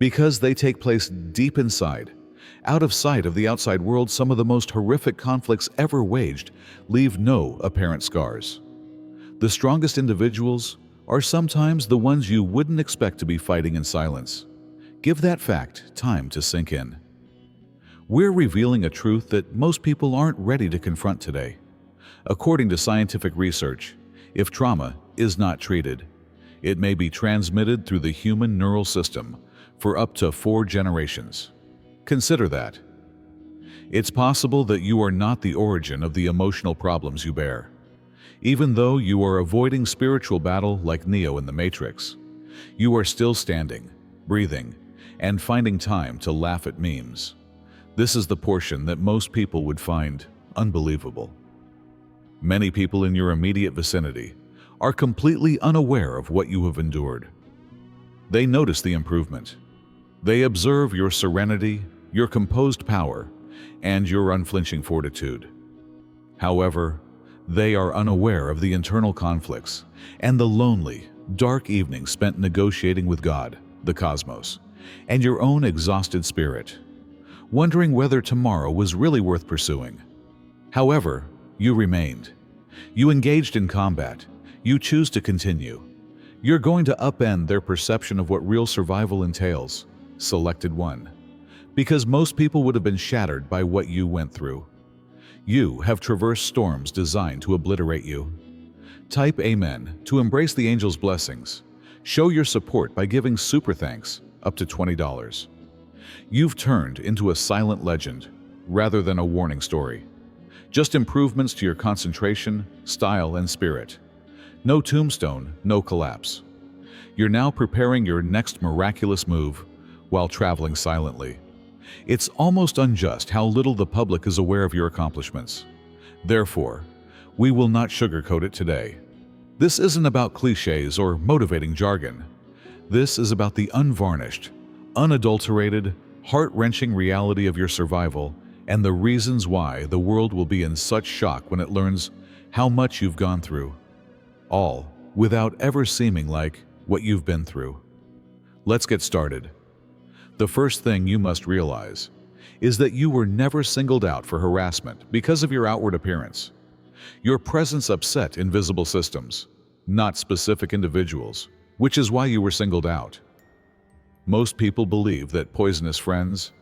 Because they take place deep inside, out of sight of the outside world. Some of the most horrific conflicts ever waged leave no apparent scars. The strongest individuals are sometimes the ones you wouldn't expect to be fighting in silence. Give that fact time to sink in. We're revealing a truth that most people aren't ready to confront today. According to scientific research, if trauma is not treated, it may be transmitted through the human neural system for up to 4 generations. Consider that. It's possible that you are not the origin of the emotional problems you bear. Even though you are avoiding spiritual battle like Neo in the Matrix, you are still standing, breathing, and finding time to laugh at memes. This is the portion that most people would find unbelievable. Many people in your immediate vicinity are completely unaware of what you have endured. They notice the improvement. They observe your serenity, your composed power, and your unflinching fortitude. However, they are unaware of the internal conflicts and the lonely, dark evenings spent negotiating with God, the cosmos, and your own exhausted spirit, wondering whether tomorrow was really worth pursuing. However, you remained. You engaged in combat. You choose to continue. You're going to upend their perception of what real survival entails. Selected one. Because most people would have been shattered by what you went through. You have traversed storms designed to obliterate you. Type Amen to embrace the angel's blessings. Show your support by giving super thanks up to $20. You've turned into a silent legend rather than a warning story. Just improvements to your concentration, style, and spirit. No tombstone, no collapse. You're now preparing your next miraculous move while traveling silently. It's almost unjust how little the public is aware of your accomplishments. Therefore, we will not sugarcoat it today. This isn't about cliches or motivating jargon. This is about the unvarnished, unadulterated, heart-wrenching reality of your survival and the reasons why the world will be in such shock when it learns how much you've gone through. All without ever seeming like what you've been through. Let's get started. The first thing you must realize is that you were never singled out for harassment because of your outward appearance. Your presence upset invisible systems, not specific individuals, which is why you were singled out. Most people believe that poisonous friends,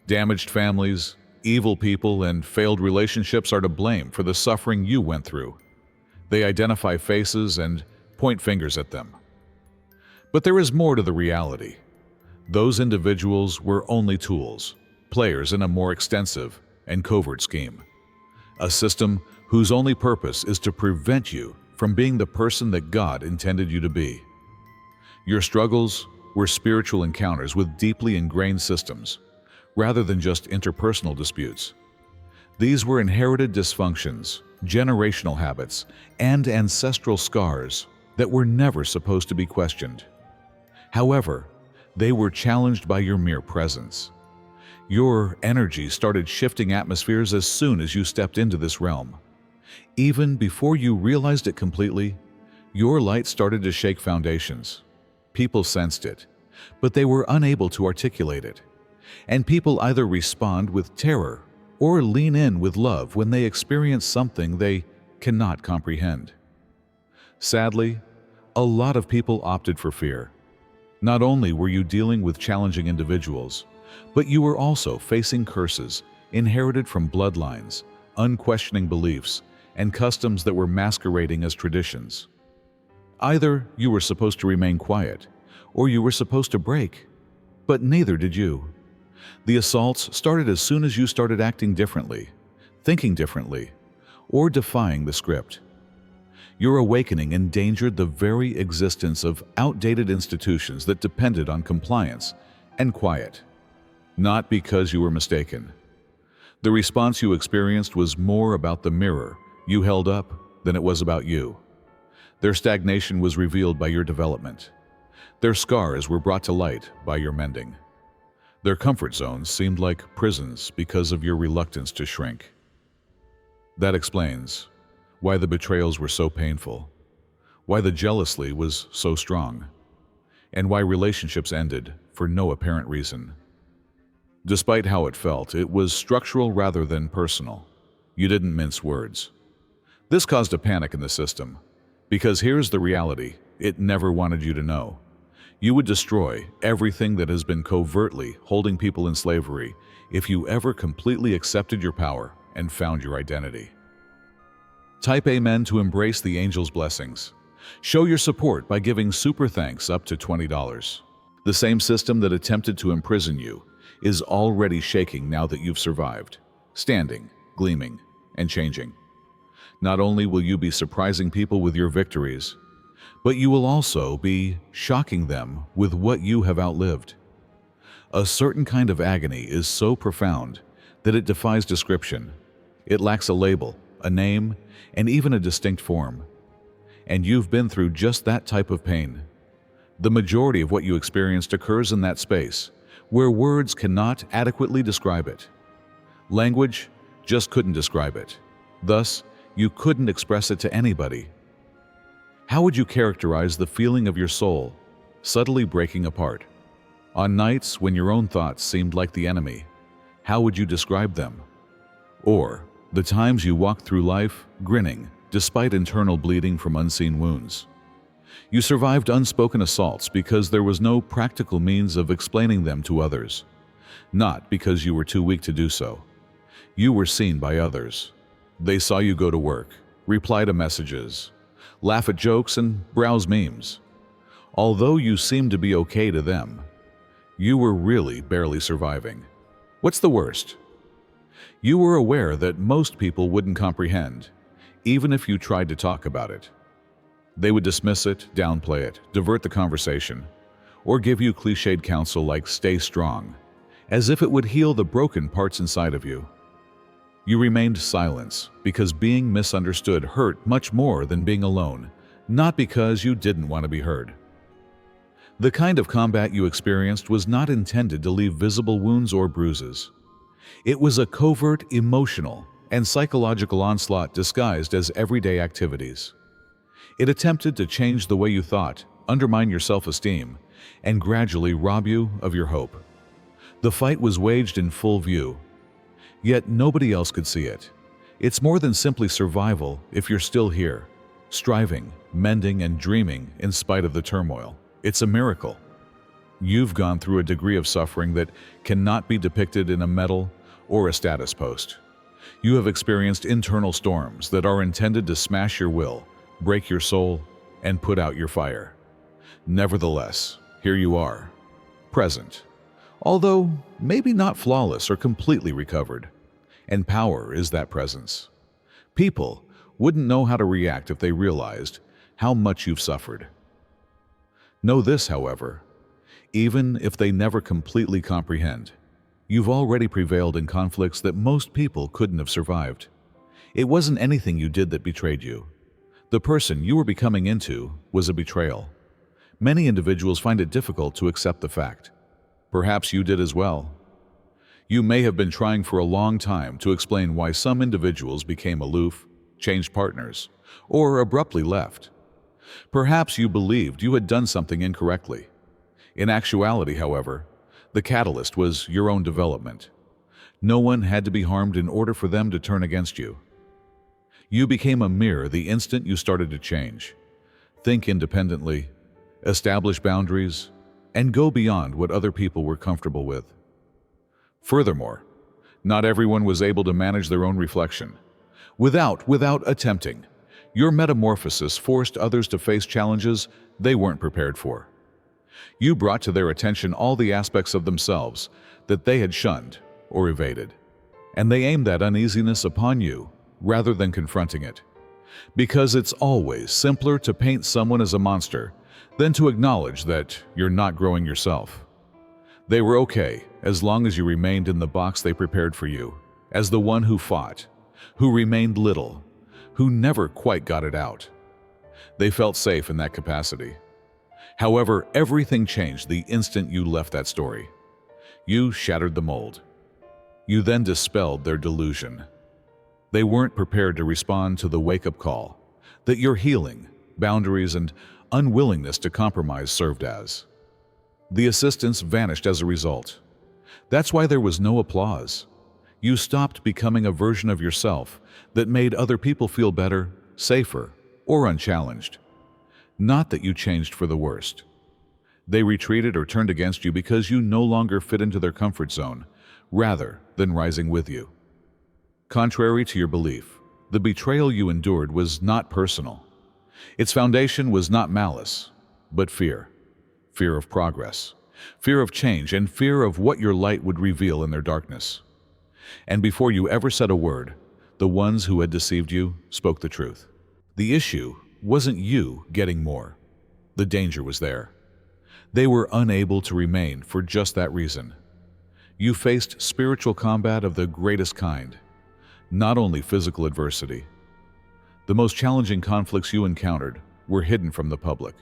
damaged families, evil people, and failed relationships are to blame for the suffering you went through. They identify faces and point fingers at them. But there is more to the reality. Those individuals were only tools, players in a more extensive and covert scheme. A system whose only purpose is to prevent you from being the person that God intended you to be. Your struggles were spiritual encounters with deeply ingrained systems, rather than just interpersonal disputes. These were inherited dysfunctions, generational habits, and ancestral scars that were never supposed to be questioned. However, they were challenged by your mere presence. Your energy started shifting atmospheres as soon as you stepped into this realm. Even before you realized it completely, your light started to shake foundations. People sensed it, but they were unable to articulate it. And people either respond with terror or lean in with love when they experience something they cannot comprehend. Sadly, a lot of people opted for fear. Not only were you dealing with challenging individuals, but you were also facing curses inherited from bloodlines, unquestioning beliefs, and customs that were masquerading as traditions. Either you were supposed to remain quiet, or you were supposed to break, but neither did you. The assaults started as soon as you started acting differently, thinking differently, or defying the script. Your awakening endangered the very existence of outdated institutions that depended on compliance and quiet, not because you were mistaken. The response you experienced was more about the mirror you held up than it was about you. Their stagnation was revealed by your development. Their scars were brought to light by your mending. Their comfort zones seemed like prisons because of your reluctance to shrink. That explains why the betrayals were so painful, why the jealousy was so strong, and why relationships ended for no apparent reason. Despite how it felt, it was structural rather than personal. You didn't mince words. This caused a panic in the system, because here's the reality it never wanted you to know. You would destroy everything that has been covertly holding people in slavery if you ever completely accepted your power and found your identity. Type Amen to embrace the angel's blessings. Show your support by giving super thanks up to $20. The same system that attempted to imprison you is already shaking now that you've survived, standing, gleaming, and changing. Not only will you be surprising people with your victories, but you will also be shocking them with what you have outlived. A certain kind of agony is so profound that it defies description. It lacks a label, a name, and even a distinct form. And you've been through just that type of pain. The majority of what you experienced occurs in that space, where words cannot adequately describe it. Language just couldn't describe it. Thus, you couldn't express it to anybody. How would you characterize the feeling of your soul subtly breaking apart? On nights when your own thoughts seemed like the enemy, how would you describe them? Or the times you walked through life grinning despite internal bleeding from unseen wounds. You survived unspoken assaults because there was no practical means of explaining them to others, not because you were too weak to do so. You were seen by others. They saw you go to work, reply to messages, laugh at jokes, and browse memes. Although you seemed to be okay to them, you were really barely surviving. What's the worst? You were aware that most people wouldn't comprehend, even if you tried to talk about it. They would dismiss it, downplay it, divert the conversation, or give you cliched counsel like stay strong, as if it would heal the broken parts inside of you. You remained silent because being misunderstood hurt much more than being alone, not because you didn't want to be heard. The kind of combat you experienced was not intended to leave visible wounds or bruises. It was a covert, emotional, and psychological onslaught disguised as everyday activities. It attempted to change the way you thought, undermine your self-esteem, and gradually rob you of your hope. The fight was waged in full view, yet nobody else could see it. It's more than simply survival if you're still here, striving, mending, and dreaming in spite of the turmoil. It's a miracle. You've gone through a degree of suffering that cannot be depicted in a medal or a status post. You have experienced internal storms that are intended to smash your will, break your soul, and put out your fire. Nevertheless, here you are, present, although maybe not flawless or completely recovered. And power is that presence. People wouldn't know how to react if they realized how much you've suffered. Know this, however, even if they never completely comprehend, you've already prevailed in conflicts that most people couldn't have survived. It wasn't anything you did that betrayed you. The person you were becoming into was a betrayal. Many individuals find it difficult to accept the fact. Perhaps you did as well. You may have been trying for a long time to explain why some individuals became aloof, changed partners, or abruptly left. Perhaps you believed you had done something incorrectly. In actuality, however, the catalyst was your own development. No one had to be harmed in order for them to turn against you. You became a mirror the instant you started to change. Think independently, establish boundaries, and go beyond what other people were comfortable with. Furthermore, not everyone was able to manage their own reflection. Without attempting, your metamorphosis forced others to face challenges they weren't prepared for. You brought to their attention all the aspects of themselves that they had shunned or evaded, and they aimed that uneasiness upon you rather than confronting it. Because it's always simpler to paint someone as a monster than to acknowledge that you're not growing yourself. They were okay as long as you remained in the box they prepared for you, as the one who fought, who remained little, who never quite got it out. They felt safe in that capacity. However, everything changed the instant you left that story. You shattered the mold. You then dispelled their delusion. They weren't prepared to respond to the wake-up call that your healing, boundaries, and unwillingness to compromise served as. The assistance vanished as a result. That's why there was no applause. You stopped becoming a version of yourself that made other people feel better, safer, or unchallenged. Not that you changed for the worst. They retreated or turned against you because you no longer fit into their comfort zone, rather than rising with you. Contrary to your belief, the betrayal you endured was not personal. Its foundation was not malice, but fear. Fear of progress, fear of change, and fear of what your light would reveal in their darkness. And before you ever said a word, the ones who had deceived you spoke the truth. The issue wasn't you getting more. The danger was there. They were unable to remain for just that reason. You faced spiritual combat of the greatest kind, not only physical adversity. The most challenging conflicts you encountered were hidden from the public.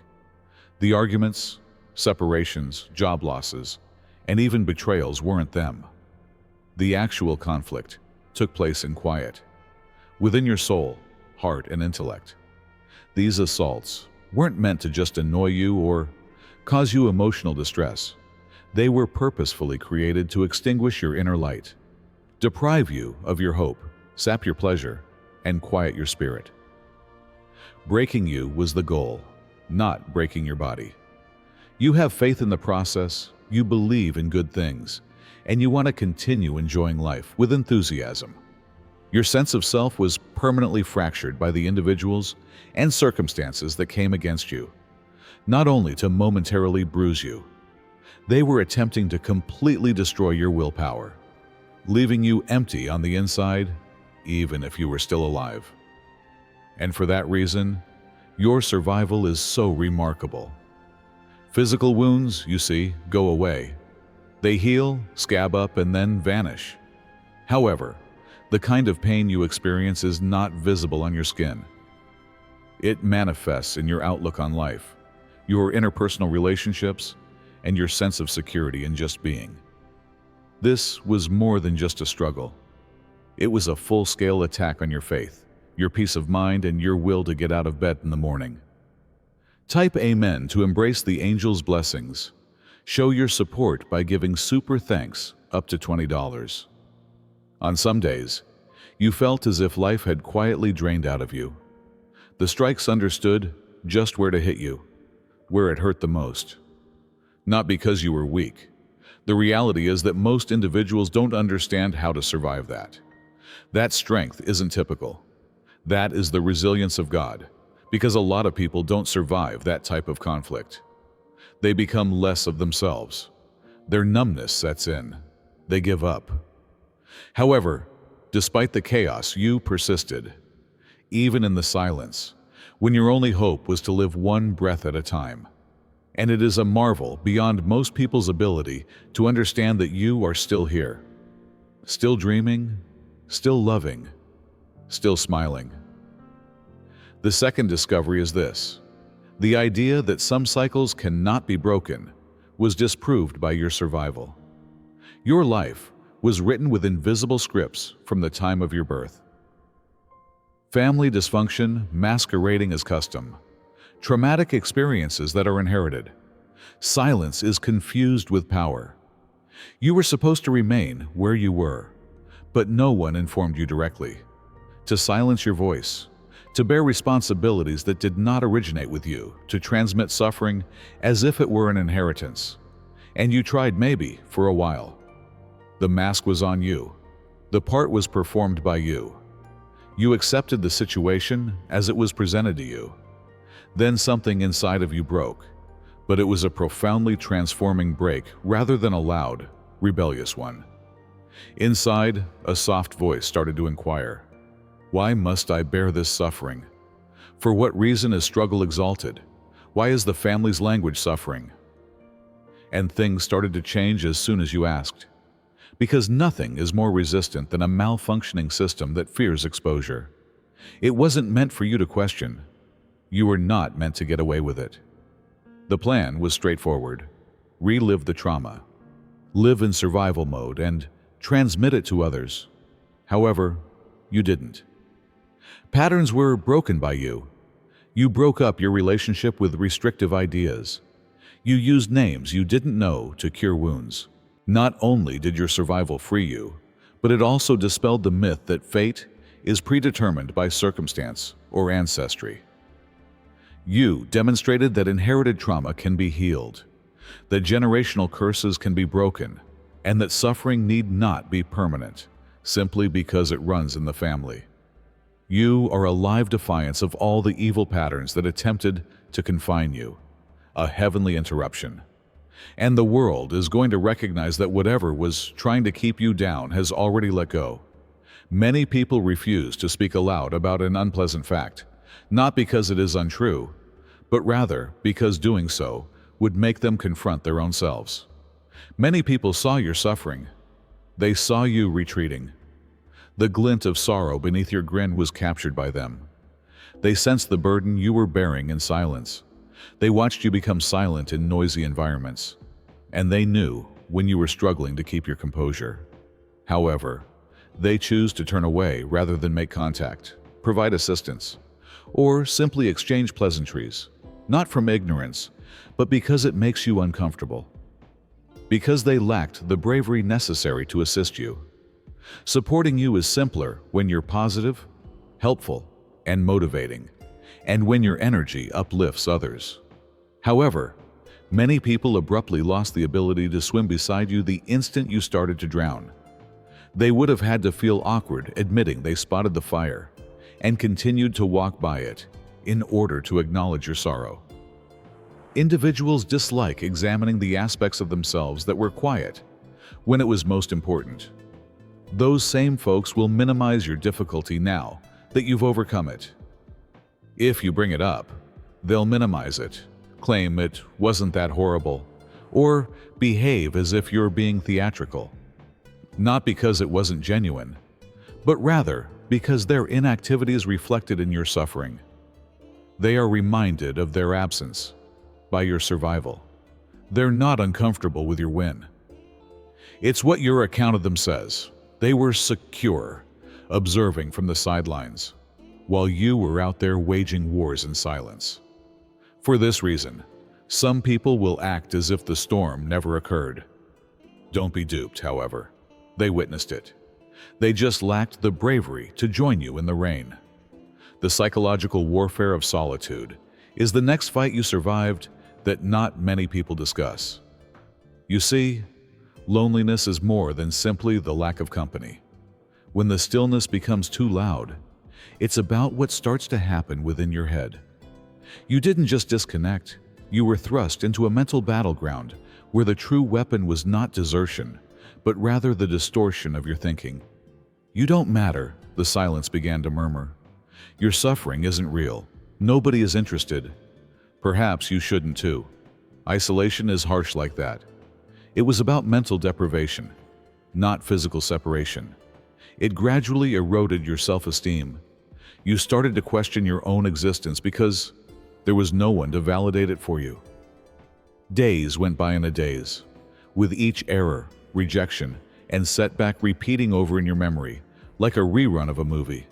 The arguments, separations, job losses, and even betrayals weren't them. The actual conflict took place in quiet, within your soul, heart, and intellect. These assaults weren't meant to just annoy you or cause you emotional distress. They were purposefully created to extinguish your inner light, deprive you of your hope, sap your pleasure, and quiet your spirit. Breaking you was the goal, not breaking your body. You have faith in the process, you believe in good things, and you want to continue enjoying life with enthusiasm. Your sense of self was permanently fractured by the individuals and circumstances that came against you, not only to momentarily bruise you. They were attempting to completely destroy your willpower, leaving you empty on the inside, even if you were still alive. And for that reason, your survival is so remarkable. Physical wounds, you see, go away. They heal, scab up, and then vanish. However, the kind of pain you experience is not visible on your skin. It manifests in your outlook on life, your interpersonal relationships, and your sense of security in just being. This was more than just a struggle. It was a full-scale attack on your faith, your peace of mind, and your will to get out of bed in the morning. Type Amen to embrace the angel's blessings. Show your support by giving super thanks up to $20. On some days, you felt as if life had quietly drained out of you. The strikes understood just where to hit you, where it hurt the most. Not because you were weak. The reality is that most individuals don't understand how to survive that. That strength isn't typical. That is the resilience of God, because a lot of people don't survive that type of conflict. They become less of themselves. Their numbness sets in. They give up. However, despite the chaos, you persisted, even in the silence, when your only hope was to live one breath at a time. And it is a marvel beyond most people's ability to understand that you are still here, still dreaming, still loving, still smiling. The second discovery is this: the idea that some cycles cannot be broken was disproved by your survival. Your life was written with invisible scripts from the time of your birth. Family dysfunction masquerading as custom, traumatic experiences that are inherited. Silence is confused with power. You were supposed to remain where you were, but no one informed you directly. To silence your voice, to bear responsibilities that did not originate with you, to transmit suffering as if it were an inheritance. And you tried maybe for a while. The mask was on you. The part was performed by you. You accepted the situation as it was presented to you. Then something inside of you broke, but it was a profoundly transforming break rather than a loud, rebellious one. Inside, a soft voice started to inquire, "Why must I bear this suffering? For what reason is struggle exalted? Why is the family's language suffering?" And things started to change as soon as you asked. Because nothing is more resistant than a malfunctioning system that fears exposure. It wasn't meant for you to question. You were not meant to get away with it. The plan was straightforward. Relive the trauma. Live in survival mode and transmit it to others. However, you didn't. Patterns were broken by you. You broke up your relationship with restrictive ideas. You used names you didn't know to cure wounds. Not only did your survival free you, but it also dispelled the myth that fate is predetermined by circumstance or ancestry. You demonstrated that inherited trauma can be healed, that generational curses can be broken, and that suffering need not be permanent simply because it runs in the family. You are a live defiance of all the evil patterns that attempted to confine you, a heavenly interruption. And the world is going to recognize that whatever was trying to keep you down has already let go. Many people refuse to speak aloud about an unpleasant fact, not because it is untrue, but rather because doing so would make them confront their own selves. Many people saw your suffering. They saw you retreating. The glint of sorrow beneath your grin was captured by them. They sensed the burden you were bearing in silence. They watched you become silent in noisy environments, and they knew when you were struggling to keep your composure. However, they choose to turn away rather than make contact, provide assistance, or simply exchange pleasantries, not from ignorance, but because it makes you uncomfortable. Because they lacked the bravery necessary to assist you. Supporting you is simpler when you're positive, helpful, and motivating, and when your energy uplifts others. However, many people abruptly lost the ability to swim beside you the instant you started to drown. They would have had to feel awkward admitting they spotted the fire and continued to walk by it in order to acknowledge your sorrow. Individuals dislike examining the aspects of themselves that were quiet when it was most important. Those same folks will minimize your difficulty now that you've overcome it. If you bring it up, they'll minimize it, claim it wasn't that horrible, or behave as if you're being theatrical. Not because it wasn't genuine, but rather because their inactivity is reflected in your suffering. They are reminded of their absence by your survival. They're not uncomfortable with your win. It's what your account of them says. They were secure, observing from the sidelines, while you were out there waging wars in silence. For this reason, some people will act as if the storm never occurred. Don't be duped, however. They witnessed it. They just lacked the bravery to join you in the rain. The psychological warfare of solitude is the next fight you survived that not many people discuss. You see, loneliness is more than simply the lack of company. When the stillness becomes too loud, it's about what starts to happen within your head. You didn't just disconnect, you were thrust into a mental battleground where the true weapon was not desertion, but rather the distortion of your thinking. You don't matter, the silence began to murmur. Your suffering isn't real. Nobody is interested. Perhaps you shouldn't too. Isolation is harsh like that. It was about mental deprivation, not physical separation. It gradually eroded your self-esteem. You started to question your own existence because there was no one to validate it for you. Days went by in a daze, with each error, rejection, and setback repeating over in your memory, like a rerun of a movie.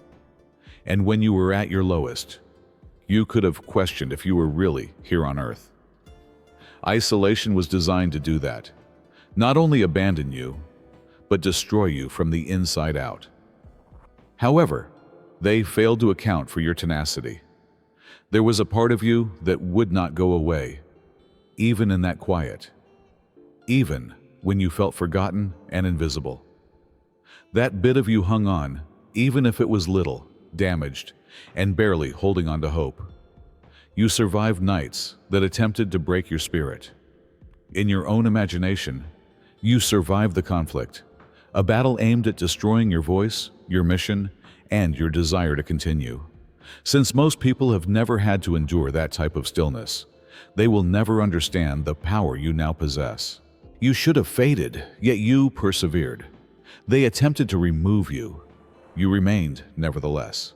And when you were at your lowest, you could have questioned if you were really here on Earth. Isolation was designed to do that. Not only abandon you, but destroy you from the inside out. However, they failed to account for your tenacity. There was a part of you that would not go away, even in that quiet, even when you felt forgotten and invisible. That bit of you hung on, even if it was little, damaged, and barely holding on to hope. You survived nights that attempted to break your spirit. In your own imagination, you survived the conflict, a battle aimed at destroying your voice, your mission, and your desire to continue. Since most people have never had to endure that type of stillness, they will never understand the power you now possess. You should have faded, yet you persevered. They attempted to remove you. You remained, nevertheless.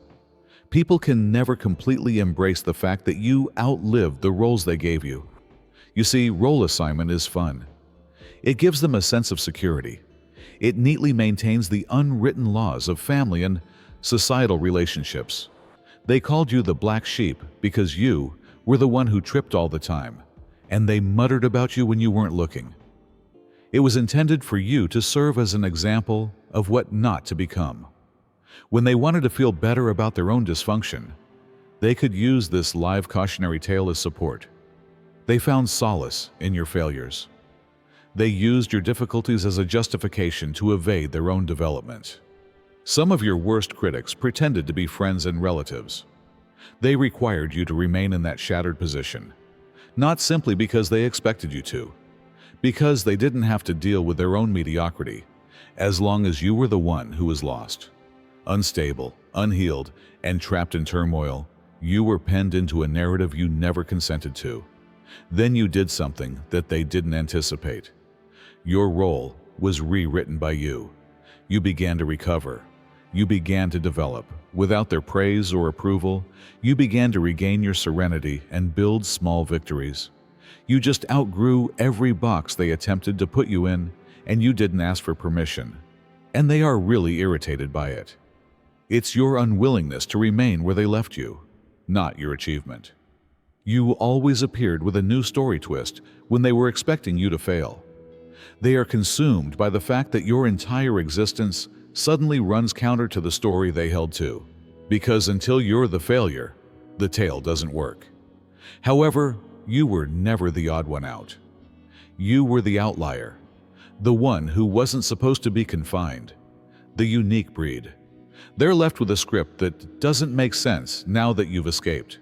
People can never completely embrace the fact that you outlived the roles they gave you. You see, role assignment is fun. It gives them a sense of security. It neatly maintains the unwritten laws of family and societal relationships. They called you the black sheep because you were the one who tripped all the time, and they muttered about you when you weren't looking. It was intended for you to serve as an example of what not to become. When they wanted to feel better about their own dysfunction, they could use this live cautionary tale as support. They found solace in your failures. They used your difficulties as a justification to evade their own development. Some of your worst critics pretended to be friends and relatives. They required you to remain in that shattered position, not simply because they expected you to, because they didn't have to deal with their own mediocrity, as long as you were the one who was lost. Unstable, unhealed, and trapped in turmoil, you were penned into a narrative you never consented to. Then you did something that they didn't anticipate. Your role was rewritten by you. You began to recover. You began to develop. Without their praise or approval, you began to regain your serenity and build small victories. You just outgrew every box they attempted to put you in, and you didn't ask for permission. And they are really irritated by it. It's your unwillingness to remain where they left you, not your achievement. You always appeared with a new story twist when they were expecting you to fail. They are consumed by the fact that your entire existence suddenly runs counter to the story they held to, because until you're the failure, the tale doesn't work. However, you were never the odd one out. You were the outlier, the one who wasn't supposed to be confined, the unique breed. They're left with a script that doesn't make sense now that you've escaped.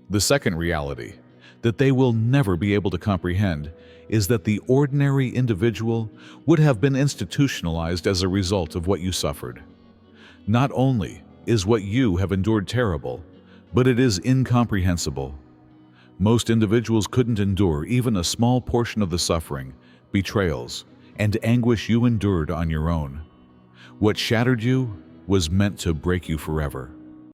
The second reality that they will never be able to comprehend is that the ordinary individual would have been institutionalized as a result of what you suffered. Not only is what you have endured terrible, but it is incomprehensible. Most individuals couldn't endure even a small portion of the suffering, betrayals, and anguish you endured on your own. What shattered you was meant to break you forever.